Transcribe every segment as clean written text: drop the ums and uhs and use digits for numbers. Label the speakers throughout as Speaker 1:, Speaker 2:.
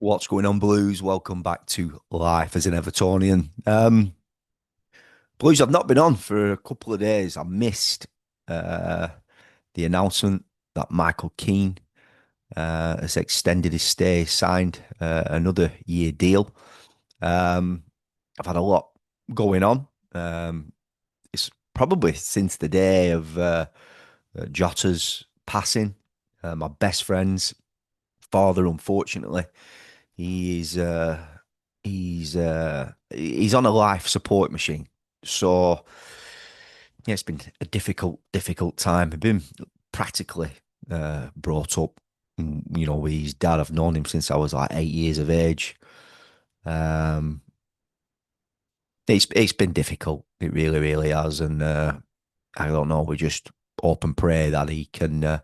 Speaker 1: What's going on, Blues? Welcome back to Life as an Evertonian. Blues, I've not been on for a couple of days. I missed uh, the announcement that Michael Keane has extended his stay, signed another year deal. Um, I've had a lot going on. It's probably since the day of Jota's passing, my best friend's father, unfortunately. He is he's on a life support machine. So yeah, it's been a difficult time. I've been practically brought up, with his dad. I've known him since I was like 8 years of age. Um, it's been difficult. It really has, and I don't know. We just hope and pray that he can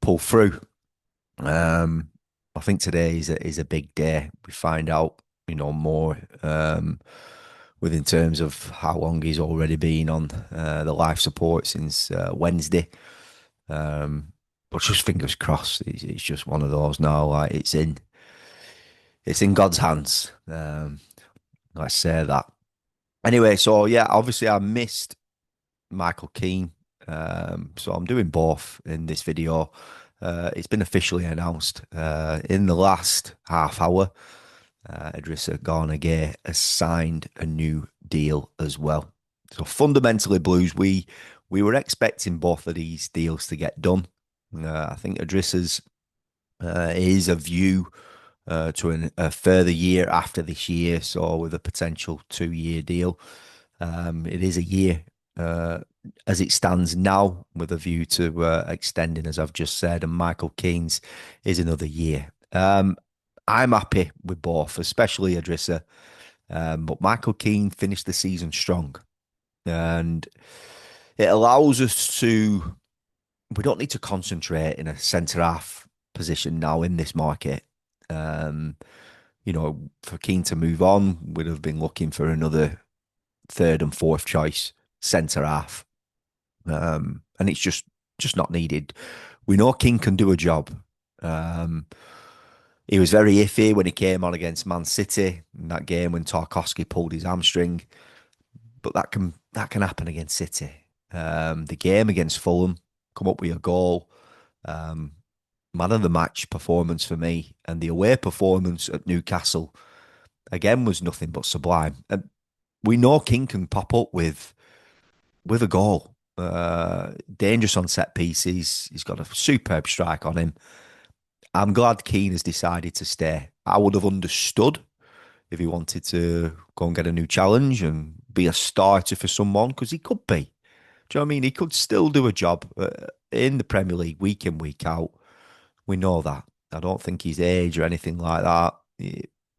Speaker 1: pull through. Um, I think today is a big day. We find out, more within terms of how long he's already been on the life support since Wednesday. But just fingers crossed. It's just one of those now. Like it's in God's hands. Let's say that. Anyway, so yeah, obviously I missed Michael Keane. So I'm doing both in this video. It's been officially announced in the last half hour. Idrissa Gana Gueye has signed a new deal as well. So fundamentally, Blues, we were expecting both of these deals to get done. I think Idrissa's is a view to a further year after this year, so with a potential 2 year deal. It is a year uh, as it stands now, with a view to extending, as I've just said, and Michael Keane's is another year. I'm happy with both, especially Idrissa. But Michael Keane finished the season strong, and it allows us to. We don't need to concentrate in a centre half position now in this market. Um, for Keane to move on, we'd have been looking for another third and fourth choice centre half, and it's just not needed. We know King can do a job. Um, he was very iffy when he came on against Man City in that game when Tarkowski pulled his hamstring, but that can happen against City. The game against Fulham, come up with a goal. Um, Man of the match performance for me, and the away performance at Newcastle again was nothing but sublime. And we know King can pop up with a goal. Dangerous on set pieces. He's got a superb strike on him. I'm glad Keane has decided to stay. I would have understood if he wanted to go and get a new challenge and be a starter for someone, because he could be. Do you know what I mean? He could still do a job in the Premier League week in, week out. We know that. I don't think his age or anything like that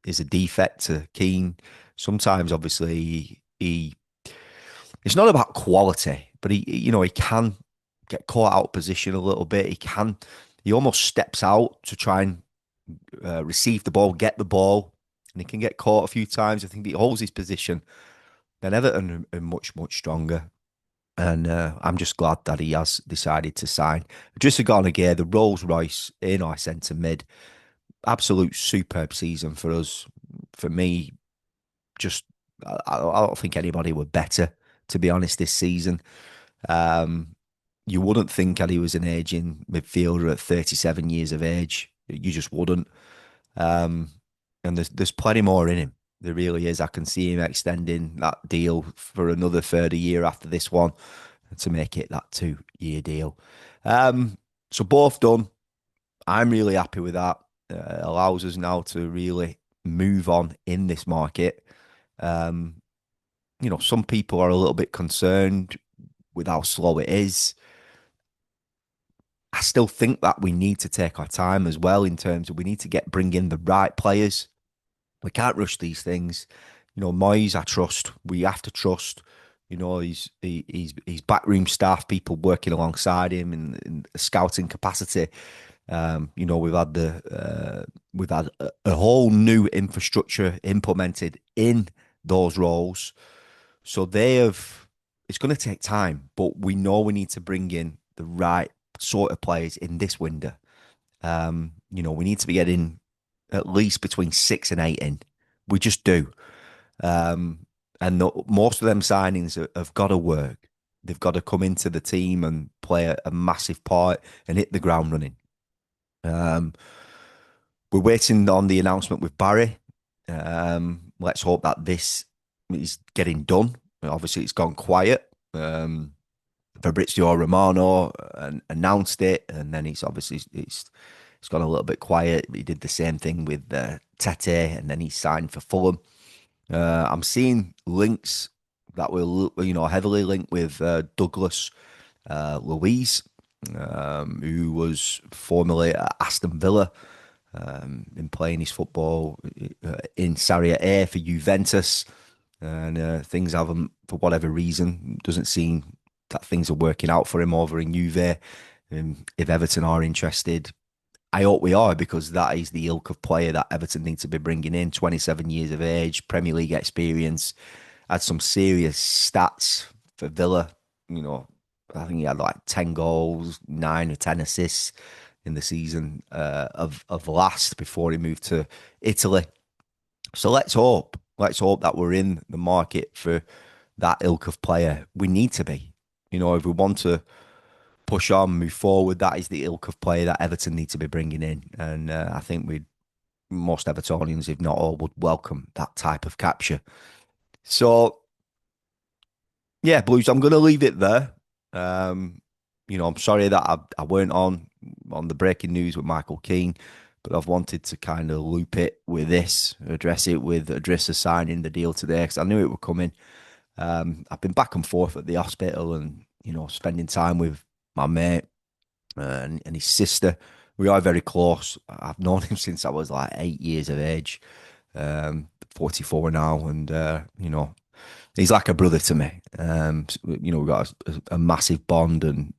Speaker 1: is a defect to Keane. Sometimes, obviously, it's not about quality, but he can get caught out of position a little bit. He almost steps out to try and receive the ball, get the ball, and he can get caught a few times. I think he holds his position. Then Everton are much stronger. And I'm just glad that he has decided to sign. Idrissa Gana Gueye, the Rolls Royce in our centre mid, absolute superb season for us. For me, just I don't think anybody were better, to be honest, this season. Um, you wouldn't think that he was an aging midfielder at 37 years of age. You just wouldn't. Um, and there's plenty more in him. There really is. I can see him extending that deal for another further year after this one to make it that 2 year deal. Um, so both done. I'm really happy with that. Allows us now to really move on in this market. Um, some people are a little bit concerned with how slow it is. I still think that we need to take our time as well, in terms of we need to bring in the right players. We can't rush these things. Moyes, I trust. We have to trust. He's backroom staff, people working alongside him in a scouting capacity. We've had a whole new infrastructure implemented in those roles. So they have. It's going to take time, but we know we need to bring in the right sort of players in this window. We need to be getting. at least between 6 and 8 in. We just do. Um, and most of them signings have got to work. They've got to come into the team and play a massive part and hit the ground running. Um, we're waiting on the announcement with Barry. Let's hope that this is getting done. Obviously, it's gone quiet. Fabrizio Romano announced it, and then it's gone a little bit quiet. He did the same thing with Tete, and then he signed for Fulham. I'm seeing links that will, heavily linked with Douglas Luiz, who was formerly at Aston Villa, been playing his football in Serie A for Juventus, and things haven't, for whatever reason, doesn't seem that things are working out for him over in Juve. If Everton are interested, I hope we are, because that is the ilk of player that Everton need to be bringing in. 27 years of age, Premier League experience, had some serious stats for Villa. You know, I think he had like 10 goals, 9 or 10 assists in the season of last before he moved to Italy. So let's hope that we're in the market for that ilk of player. We need to be. If we want to push on, move forward, that is the ilk of player that Everton need to be bringing in. And I think most Evertonians, if not all, would welcome that type of capture. So, yeah, Blues, I'm going to leave it there. Um, I'm sorry that I weren't on the breaking news with Michael Keane, but I've wanted to kind of loop it with this, address it with Idrissa signing the deal today, because I knew it would come in. I've been back and forth at the hospital and, spending time with my mate and his sister. We are very close. I've known him since I was like 8 years of age, 44 now, and he's like a brother to me. We've got a massive bond, and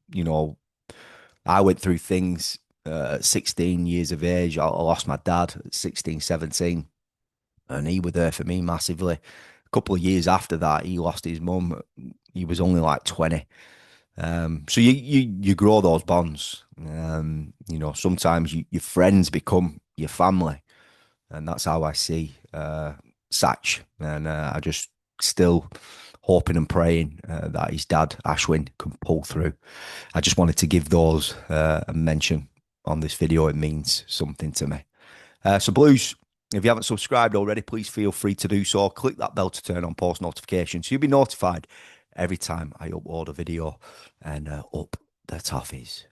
Speaker 1: I went through things at 16 years of age. I lost my dad at 16, 17, and he was there for me massively. A couple of years after that, he lost his mum. He was only like 20. So you grow those bonds. Sometimes your friends become your family, and that's how I see Satch. And I just still hoping and praying that his dad Ashwin can pull through. I just wanted to give those a mention on this video. It means something to me. So Blues, if you haven't subscribed already, please feel free to do so. Click that bell to turn on post notifications. You'll be notified every time I upload a video, and up the toffees.